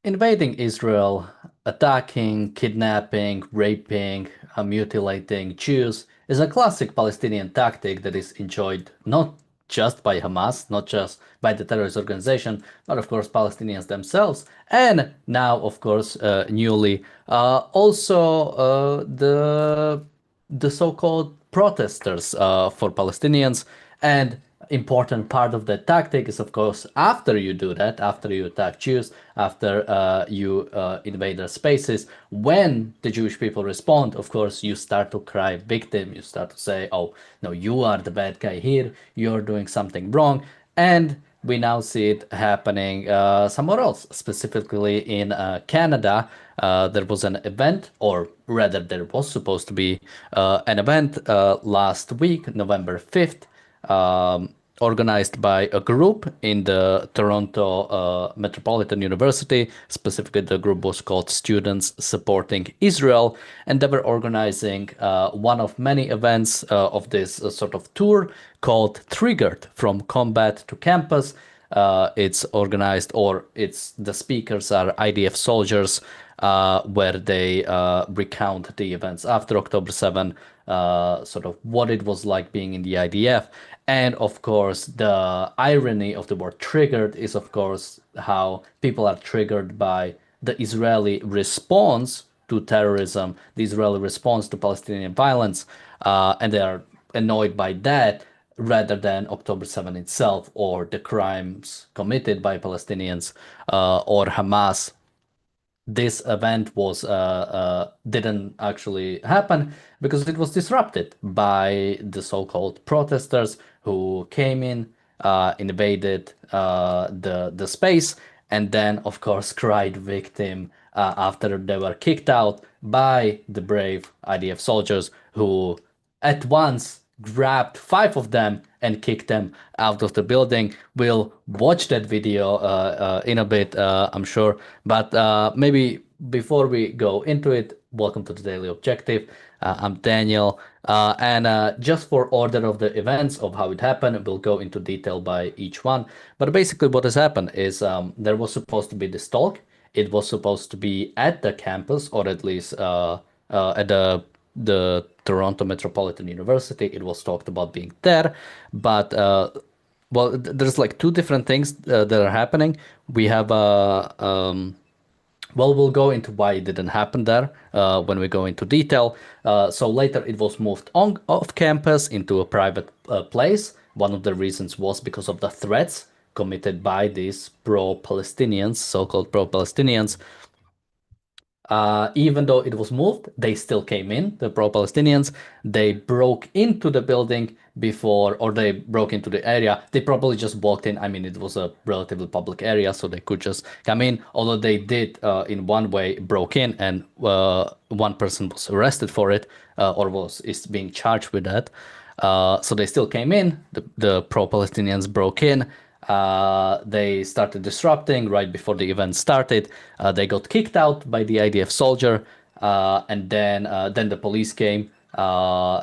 invading Israel, attacking, kidnapping, raping, mutilating Jews is a classic Palestinian tactic that is enjoyed not just by Hamas, not just by the terrorist organization, but of course Palestinians themselves, and now, of course, newly, also the so-called protesters for Palestinians. And important part of the tactic is, of course, after you do that, after you attack Jews, after you invade their spaces, when the Jewish people respond, of course, you start to cry victim. You start to say, oh, no, you are the bad guy here. You're doing something wrong. And we now see it happening somewhere else, specifically in Canada. There was an event, or rather, there was supposed to be an event last week, November 5th, organized by a group in the Toronto Metropolitan University. Specifically, the group was called Students Supporting Israel, and they were organizing one of many events of this sort of tour called Triggered from Combat to Campus. It's organized, or it's the speakers are IDF soldiers, where they recount the events after October 7, sort of what it was like being in the IDF. And of course, the irony of the word triggered is, of course, how people are triggered by the Israeli response to terrorism, the Israeli response to Palestinian violence, and they are annoyed by that rather than October 7 itself or the crimes committed by Palestinians or Hamas. This event was didn't actually happen because it was disrupted by the so-called protesters who came in, invaded the space, and then, of course, cried victim after they were kicked out by the brave IDF soldiers who at once grabbed 5 of them and kicked them out of the building. We'll watch that video in a bit, I'm sure. But maybe before we go into it, welcome to the Daily Objective. I'm Daniel. And just for order of the events of how it happened, we'll go into detail by each one. But basically what has happened is there was supposed to be this talk. It was supposed to be at the campus, or at least at the Toronto Metropolitan University. It was talked about being there, but well, there's like two different things that are happening. We have well, we'll go into why it didn't happen there when we go into detail. So later it was moved on off campus into a private place. One of the reasons was because of the threats committed by these pro-Palestinians, so-called pro-Palestinians. Even though it was moved, they still came in, the pro-Palestinians. They broke into the building before, or they broke into the area. They probably just walked in. I mean, it was a relatively public area, so they could just come in. Although they did, in one way, broke in, and one person was arrested for it, or is being charged with that. So they still came in. The pro-Palestinians broke in. They started disrupting right before the event started. They got kicked out by the IDF soldier, and then the police came.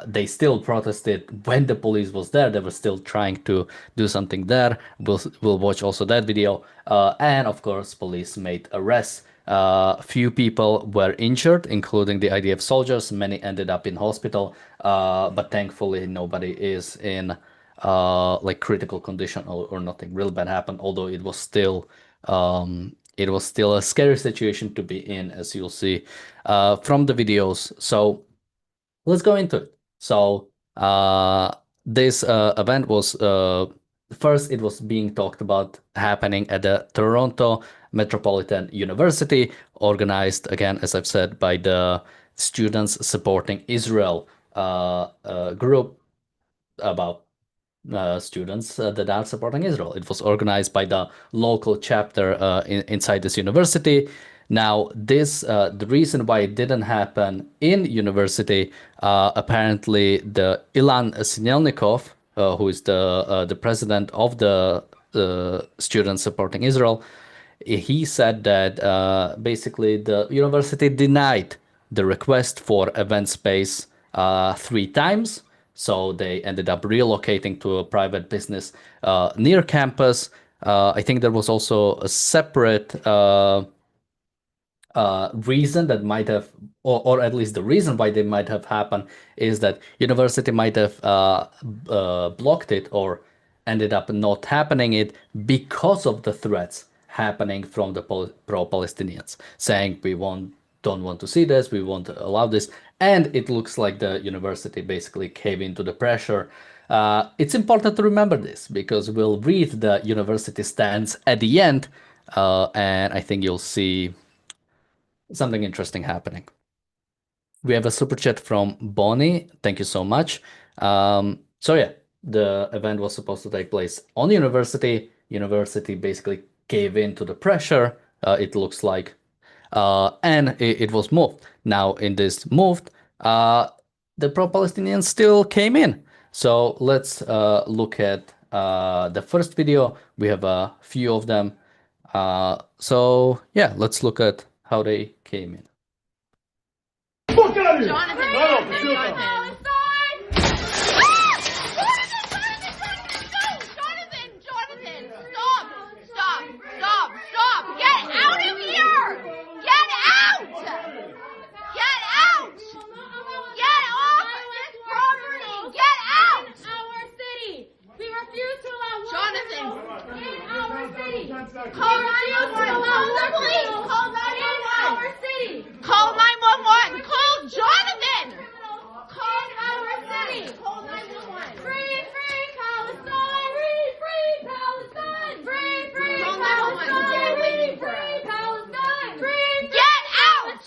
They still protested when the police was there. They were still trying to do something there. We'll watch also that video. And of course, police made arrests. Few people were injured, including the IDF soldiers. Many ended up in hospital, but thankfully nobody is in like critical condition, or nothing real bad happened, although it was still a scary situation to be in, as you'll see from the videos. So let's go into it. So this event was first, it was being talked about happening at the Toronto Metropolitan University, organized again, as I've said, by the Students Supporting Israel group about students that are supporting Israel. It was organized by the local chapter inside this university. Now, the reason why it didn't happen in university, apparently the Ilan Sinelnikov, who is the president of the Students Supporting Israel, he said that basically the university denied the request for event space 3 times. So they ended up relocating to a private business near campus. I think there was also a separate reason that might have, or at least the reason why they might have happened, is that university might have blocked it or ended up not happening it because of the threats happening from the pro-Palestinians, saying don't want to see this, we won't allow this, and it looks like the university basically caved into the pressure. It's important to remember this because we'll read the university stance at the end, and I think you'll see something interesting happening. We have a super chat from Bonnie. Thank you so much. So yeah, the event was supposed to take place on the university. University basically gave in to the pressure, it looks like, and it was moved. Now in this moved, the pro-Palestinians still came in. So let's look at the first video. We have a few of them. So yeah, let's look at how they came in. Jonathan, stop! Get out of here! Get out! Get out! Get off this property! Get out! Our city. We refuse to allow Jonathan, in our city. call 911. Call the police. Call In 911. our city. Call 911. Call Jonathan. In our city. Call 911. Free Palestine. Free Palestine. Free Call 911. They're waiting for Free us. Palestine. Get out!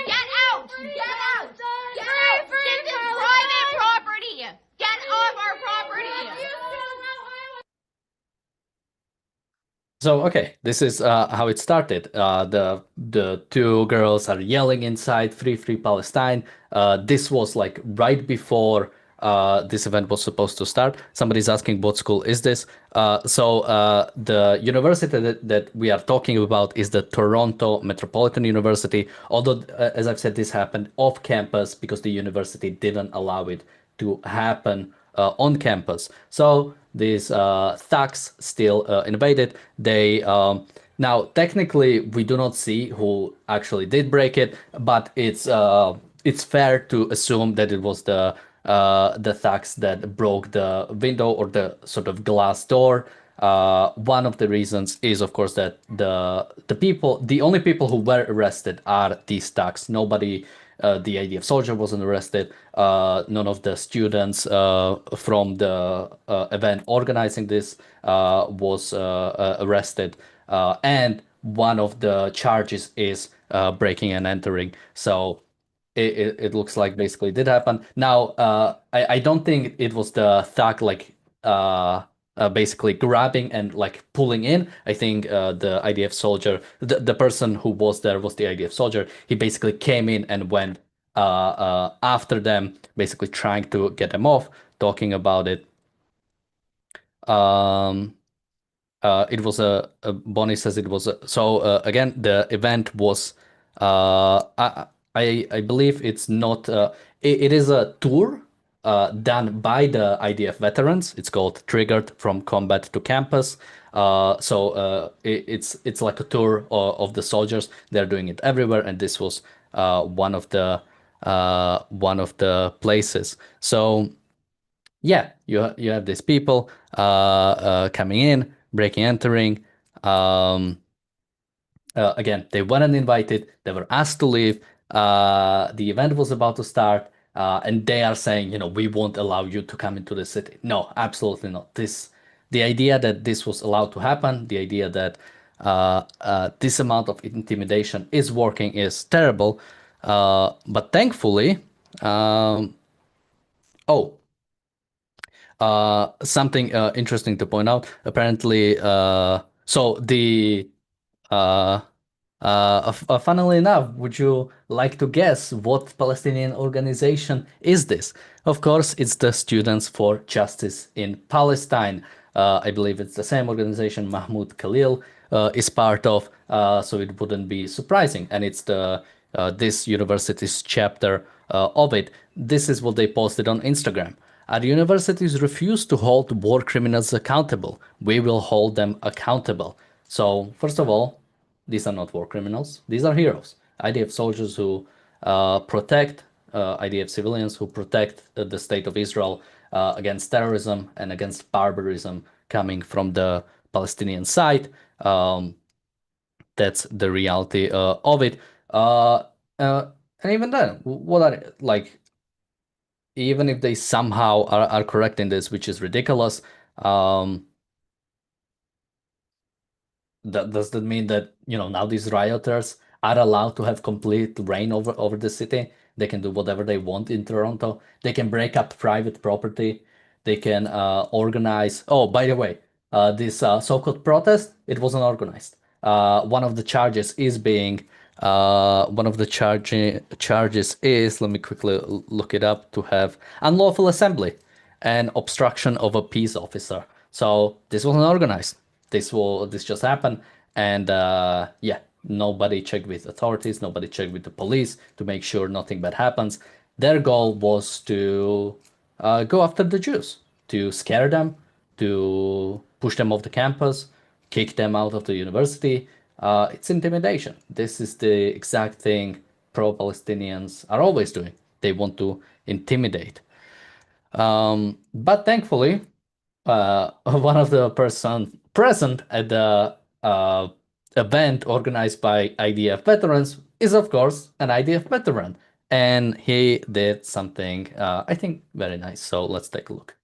Get out! Get out! Get out! This is private property! Get off our property! So okay, this is how it started. The two girls are yelling inside, "Free Palestine!" This was like right before this event was supposed to start. Somebody's asking, what school is this? The university that we are talking about is the Toronto Metropolitan University. Although, as I've said, this happened off campus because the university didn't allow it to happen on campus. So these thugs still invaded. They now technically we do not see who actually did break it, but it's fair to assume that it was the thugs that broke the window or the sort of glass door. One of the reasons is, of course, that the only people who were arrested are these thugs. Nobody, the ADF soldier wasn't arrested. None of the students from the event organizing this was arrested. And one of the charges is breaking and entering. So it looks like basically did happen. Now, I don't think it was the thug like basically grabbing and like pulling in. I think the IDF soldier, the person who was there was the IDF soldier. He basically came in and went after them, basically trying to get them off, talking about it. It was Bonnie says it was again, the event was I believe it's not it is a tour done by the IDF veterans. It's called Triggered from Combat to Campus. It's like a tour of the soldiers. They're doing it everywhere, and this was one of the places. So yeah, you have these people coming in, breaking, entering. Again, they weren't invited. They were asked to leave. The event was about to start, and they are saying, we won't allow you to come into the city. No, absolutely not. The idea that this was allowed to happen, the idea that this amount of intimidation is working is terrible. But thankfully, something interesting to point out. Apparently, funnily enough, would you like to guess what Palestinian organization is this? Of course, it's the Students for Justice in Palestine. I believe it's the same organization Mahmoud Khalil is part of, so it wouldn't be surprising. And it's this university's chapter of it. This is what they posted on Instagram. Our universities refuse to hold war criminals accountable. We will hold them accountable. So, first of all, these are not war criminals. These are heroes. IDF soldiers who protect IDF civilians who protect the state of Israel against terrorism and against barbarism coming from the Palestinian side. That's the reality of it. And even then, what are like, even if they somehow are correct in this, which is ridiculous, does that mean that, now these rioters are allowed to have complete reign over the city? They can do whatever they want in Toronto. They can break up private property. They can organize. Oh, by the way, this so-called protest, it wasn't organized. One of the charges is charges is, let me quickly look it up, to have unlawful assembly and obstruction of a peace officer. So this wasn't organized. This just happened, and yeah, nobody checked with authorities, nobody checked with the police to make sure nothing bad happens. Their goal was to go after the Jews, to scare them, to push them off the campus, kick them out of the university. It's intimidation. This is the exact thing pro-Palestinians are always doing. They want to intimidate. But thankfully, one of the person present at the event organized by IDF veterans is, of course, an IDF veteran. And he did something, I think, very nice. So let's take a look.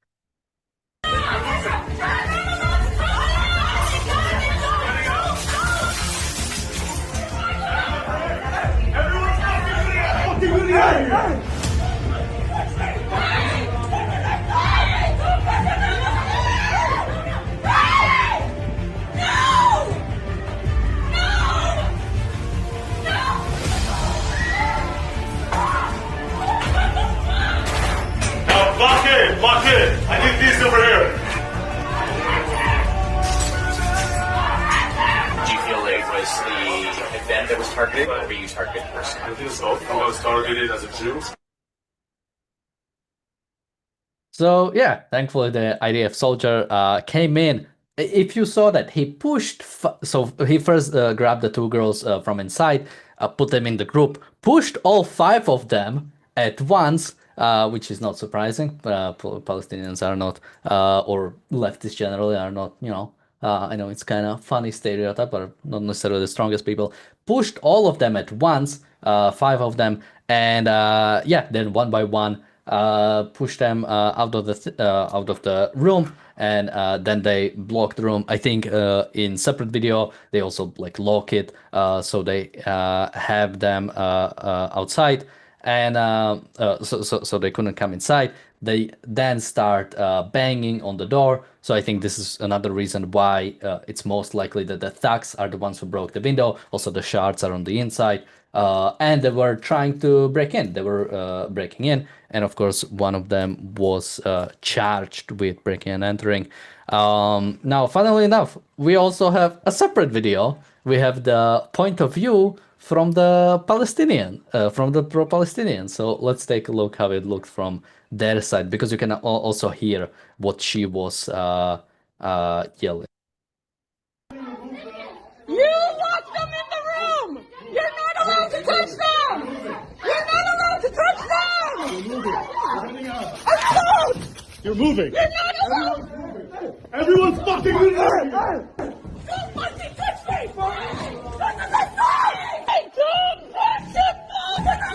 Lock in! I need these over here! Do you feel it was the event that was targeted, or were you targeted personally? I think it's both. I was targeted as a Jew. So yeah, thankfully the IDF soldier came in. If you saw that, he pushed, so he first grabbed the two girls from inside, put them in the group, pushed all five of them at once, which is not surprising. Palestinians are not, or leftists generally are not, I know it's kind of funny stereotype, but not necessarily the strongest people. Pushed all of them at once, five of them, and yeah, then one by one, push them out of the room, and then they block the room. I think in separate video they also like lock it, so they have them outside, and so they couldn't come inside. They then start banging on the door. So I think this is another reason why it's most likely that the thugs are the ones who broke the window. Also, the shards are on the inside. And they were trying to break in. They were breaking in. And of course, one of them was charged with breaking and entering. Now, funnily enough, we also have a separate video. We have the point of view from the Palestinian, from the pro-Palestinian. So let's take a look how it looked from their side, because you can also hear what she was yelling. You locked them in the room! You're not allowed to touch them! You're not allowed to touch them! You're moving! You're not allowed! Everyone's fucking moving! Don't fucking touch me! This is a sign! Don't touch him! No!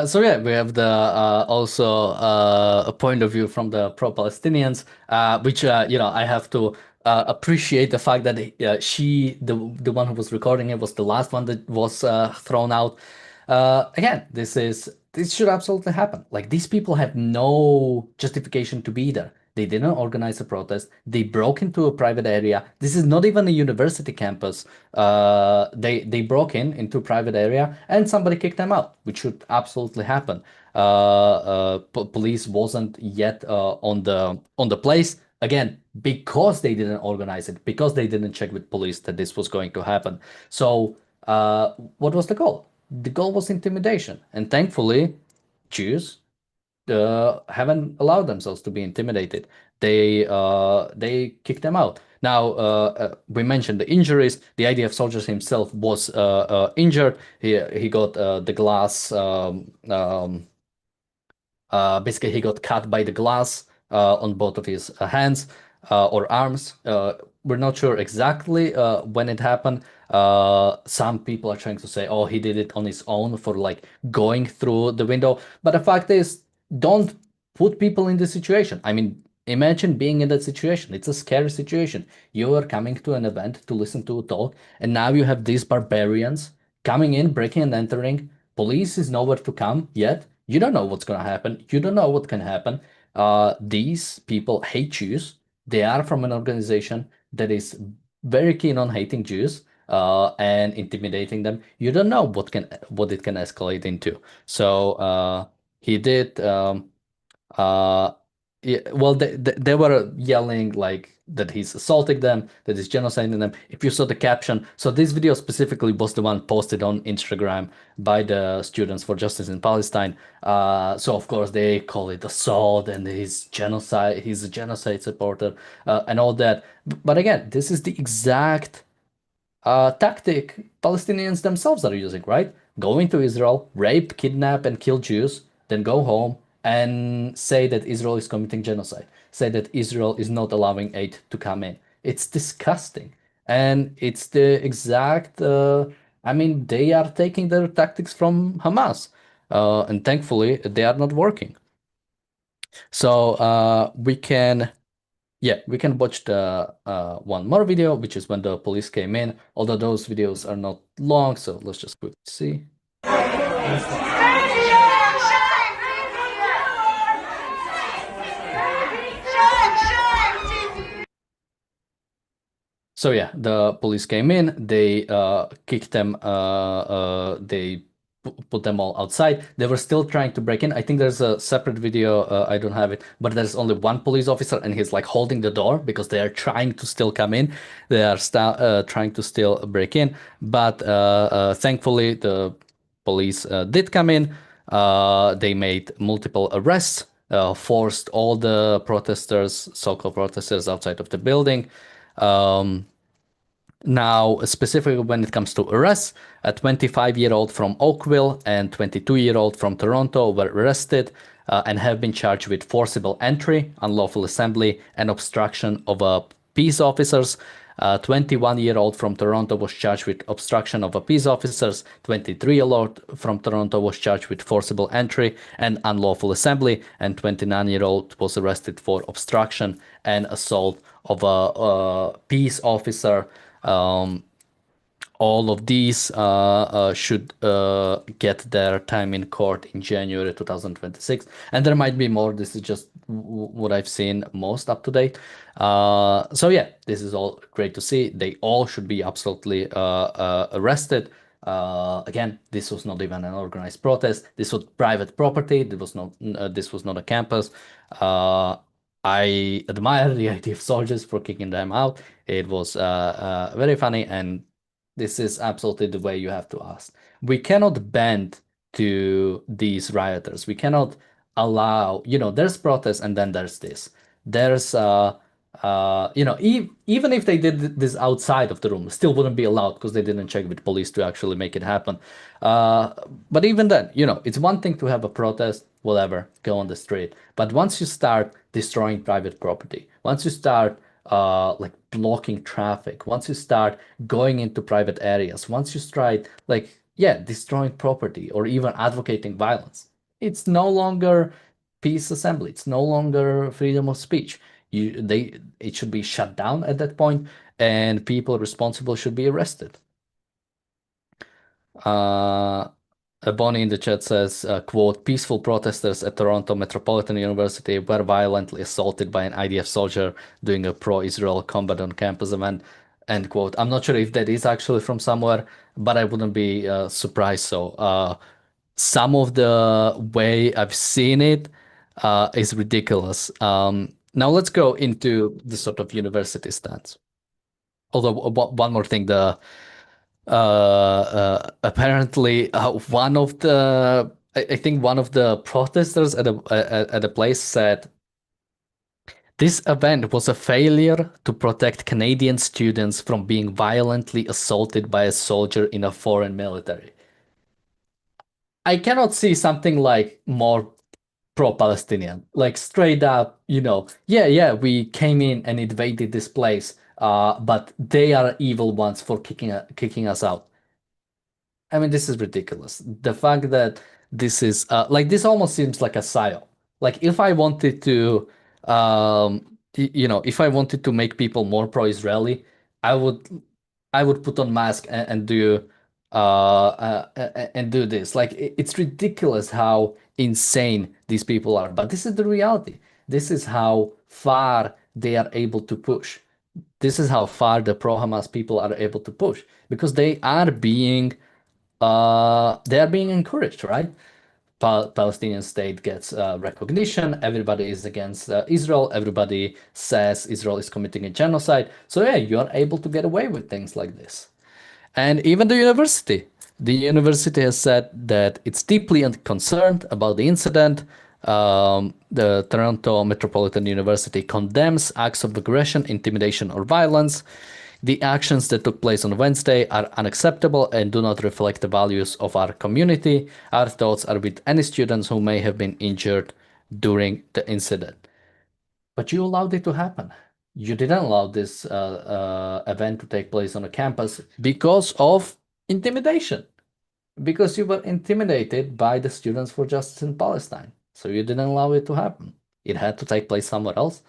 So yeah, we have the also a point of view from the pro-Palestinians, which I have to appreciate the fact that she, the one who was recording it, was the last one that was thrown out. Again, this should absolutely happen. Like, these people have no justification to be there. They didn't organize a protest. They broke into a private area. This is not even a university campus. They broke into a private area and somebody kicked them out, which should absolutely happen. Police wasn't yet on the place. Again, because they didn't organize it, because they didn't check with police that this was going to happen. So what was the goal? The goal was intimidation. And thankfully, Jews haven't allowed themselves to be intimidated. They kicked them out. Now we mentioned the injuries. The IDF soldier himself was injured. He got the glass. Basically, he got cut by the glass on both of his hands or arms. We're not sure exactly when it happened. Some people are trying to say, oh, he did it on his own for like going through the window. But the fact is, don't put people in this situation. I mean, imagine being in that situation. It's a scary situation. You are coming to an event to listen to a talk, and now you have these barbarians coming in, breaking and entering. Police is nowhere to come yet. You don't know what's going to happen. You don't know what can happen. These people hate Jews. They are from an organization that is very keen on hating Jews and intimidating them. You don't know what it can escalate into. So he did. Yeah, well, they were yelling like that he's assaulting them, that he's genociding them. If you saw the caption, so this video specifically was the one posted on Instagram by the Students for Justice in Palestine. So of course they call it assault and he's a genocide supporter and all that. But again, this is the exact tactic Palestinians themselves are using, right? Go into Israel, rape, kidnap, and kill Jews, then go home and say that Israel is committing genocide, say that Israel is not allowing aid to come in. It's disgusting. And it's the exact, I mean, they are taking their tactics from Hamas. And thankfully, they are not working. So we can watch the one more video, which is when the police came in, although those videos are not long, so let's just quickly see. So yeah, the police came in, they kicked them, they put them all outside. They were still trying to break in. I think there's a separate video, I don't have it, but there's only one police officer and he's like holding the door because they are trying to still come in. They are trying to still break in, but thankfully the police did come in. They made multiple arrests, forced all the protesters, so-called protesters, outside of the building. Now, specifically when it comes to arrests, a 25-year-old from Oakville and 22-year-old from Toronto were arrested and have been charged with forcible entry, unlawful assembly, and obstruction of peace officers. 21-year-old from Toronto was charged with obstruction of a peace officers. 23-year-old from Toronto was charged with forcible entry and unlawful assembly, and 29-year-old was arrested for obstruction and assault of a peace officer. All of these should get their time in court in January 2026, and there might be more. This is just what I've seen most up to date. So yeah, this is all great to see. They all should be absolutely arrested. Again, this was not even an organized protest. This was private property. This was not a campus. I admire the IDF soldiers for kicking them out. It was very funny, and this is absolutely the way you have to ask. We cannot bend to these rioters. We cannot allow, there's protests and then there's this. There's, even if they did this outside of the room, still wouldn't be allowed because they didn't check with police to actually make it happen. But even then, it's one thing to have a protest, whatever, go on the street. But once you start destroying private property, once you start like blocking traffic, once you start going into private areas, once you start destroying property or even advocating violence, it's no longer peace assembly. It's no longer freedom of speech. It should be shut down at that point, and people responsible should be arrested. Bonnie in the chat says, quote, peaceful protesters at Toronto Metropolitan University were violently assaulted by an IDF soldier doing a pro-Israel combat on campus event, end quote. I'm not sure if that is actually from somewhere, but I wouldn't be surprised. So some of the way I've seen it is ridiculous. Now let's go into the sort of university stance. Although one more thing, the apparently one of the I think one of the protesters at a place said this event was a failure to protect Canadian students from being violently assaulted by a soldier in a foreign military. I cannot see something like more pro-Palestinian, like straight up, yeah, we came in and invaded this place, but they are evil ones for kicking us out. I mean, this is ridiculous. The fact that this is like this almost seems like a psyop. Like if I wanted to, if I wanted to make people more pro-Israeli, I would I would put on mask and do this. Like it's ridiculous how insane these people are. But this is the reality. This is how far they are able to push. This is how far the pro-Hamas people are able to push because they are being encouraged, right? Palestinian state gets recognition. Everybody is against Israel. Everybody says Israel is committing a genocide. So yeah, you are able to get away with things like this. And even the university has said that it's deeply concerned about the incident. The Toronto Metropolitan University condemns acts of aggression, intimidation, or violence. The actions that took place on Wednesday are unacceptable and do not reflect the values of our community. Our thoughts are with any students who may have been injured during the incident. But you allowed it to happen. You didn't allow this event to take place on a campus because of intimidation, because you were intimidated by the Students for Justice in Palestine. So you didn't allow it to happen. It had to take place somewhere else.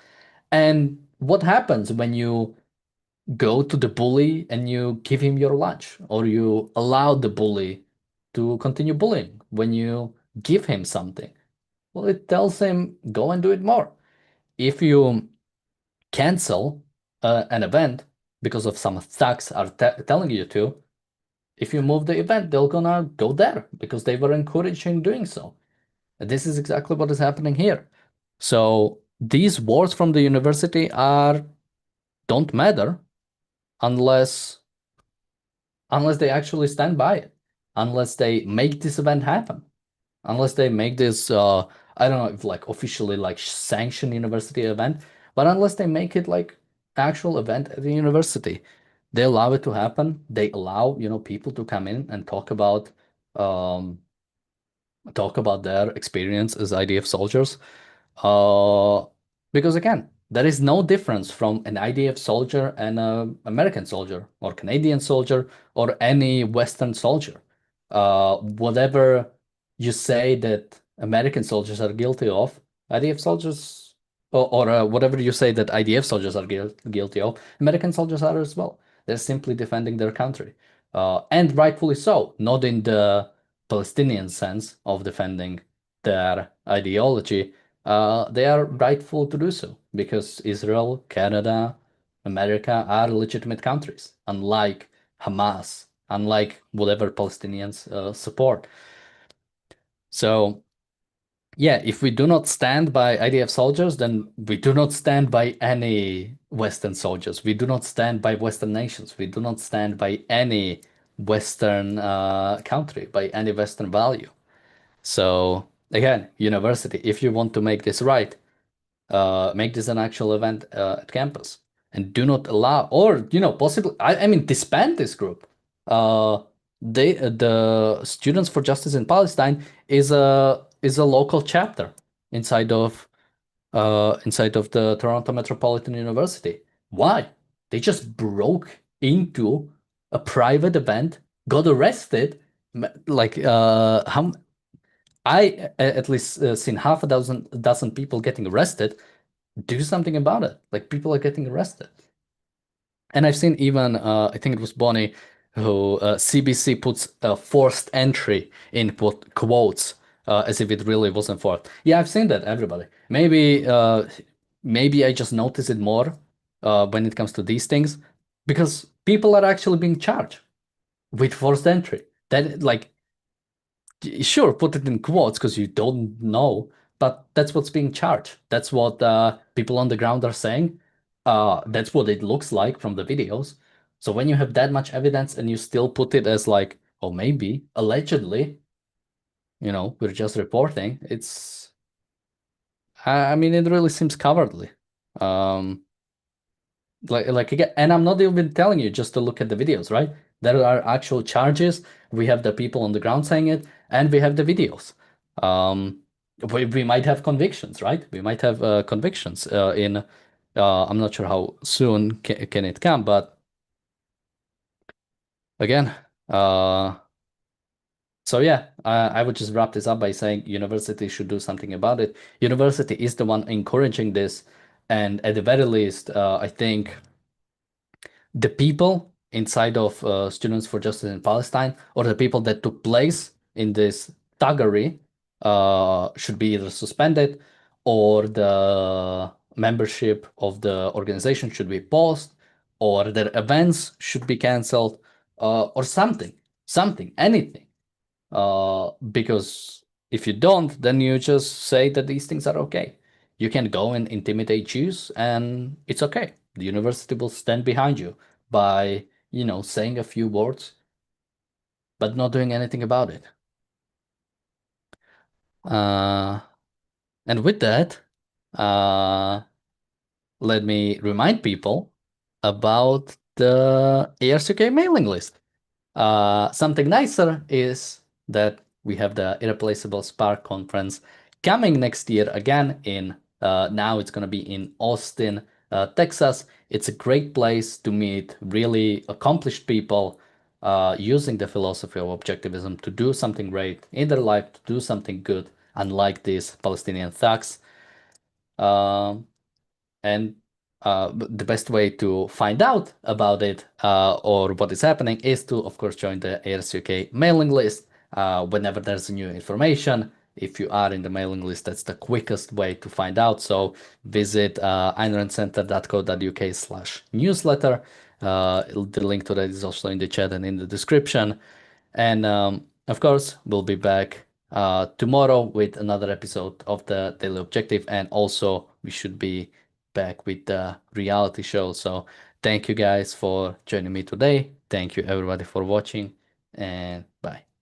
And what happens when you go to the bully and you give him your lunch, or you allow the bully to continue bullying when you give him something? Well, it tells him, go and do it more. If you cancel an event because of some thugs are telling you to, if you move the event, they're gonna go there because they were encouraging doing so. And this is exactly what is happening here. So these words from the university don't matter unless they actually stand by it, unless they make this event happen, unless they make this I don't know if like officially like sanctioned university event, but unless they make it like actual event at the university, they allow it to happen. They allow people to come in and um, talk about their experience as IDF soldiers. Because again, there is no difference from an IDF soldier and an American soldier or Canadian soldier or any Western soldier. Whatever you say that American soldiers are guilty of, IDF soldiers, or whatever you say that IDF soldiers are guilty of, American soldiers are as well. They're simply defending their country. And rightfully so, not in the Palestinian sense of defending their ideology. They are rightful to do so because Israel, Canada, America are legitimate countries, unlike Hamas, unlike whatever Palestinians support. So, yeah, if we do not stand by IDF soldiers, then we do not stand by any Western soldiers. We do not stand by Western nations. We do not stand by any Western country, by any Western value. So again, university, if you want to make this right, make this an actual event at campus, and do not allow, or possibly, I mean, disband this group. The Students for Justice in Palestine is a local chapter inside of the Toronto Metropolitan University. Why? They just broke into a private event, got arrested. Like how I at least seen half a dozen people getting arrested. Do something about it. Like people are getting arrested. And I've seen even I think it was Bonnie who CBC puts a forced entry in quotes as if it really wasn't forced. Yeah, I've seen that, everybody. Maybe I just notice it more when it comes to these things because people are actually being charged with forced entry. That like sure, put it in quotes because you don't know, but that's what's being charged. That's what people on the ground are saying. That's what it looks like from the videos. So when you have that much evidence and you still put it as like, oh, maybe, allegedly, we're just reporting, I mean, it really seems cowardly. Like again, and I'm not even telling you just to look at the videos, right? There are actual charges. We have the people on the ground saying it, and we have the videos. We might have convictions, right? We might have convictions in. I'm not sure how soon can it come, but again, so yeah, I would just wrap this up by saying university should do something about it. University is the one encouraging this, and at the very least, I think the people inside of Students for Justice in Palestine, or the people that took place in this thuggery, should be either suspended or the membership of the organization should be paused, or their events should be canceled, or something, anything. Because if you don't, then you just say that these things are okay. You can go and intimidate Jews, and it's okay. The university will stand behind you by, saying a few words, but not doing anything about it. And with that, let me remind people about the ARCUK mailing list. Something nicer is that we have the Irreplaceable Spark conference coming next year again now it's going to be in Austin, Texas. It's a great place to meet really accomplished people using the philosophy of objectivism to do something great in their life, to do something good, unlike these Palestinian thugs. And the best way to find out about it or what is happening is to, of course, join the ARCUK mailing list whenever there's new information. If you are in the mailing list, that's the quickest way to find out. So visit aynrandcenter.co.uk/newsletter. The link to that is also in the chat and in the description. And of course, we'll be back tomorrow with another episode of the Daily Objective. And also, we should be back with the reality show. So thank you guys for joining me today. Thank you everybody for watching, and bye.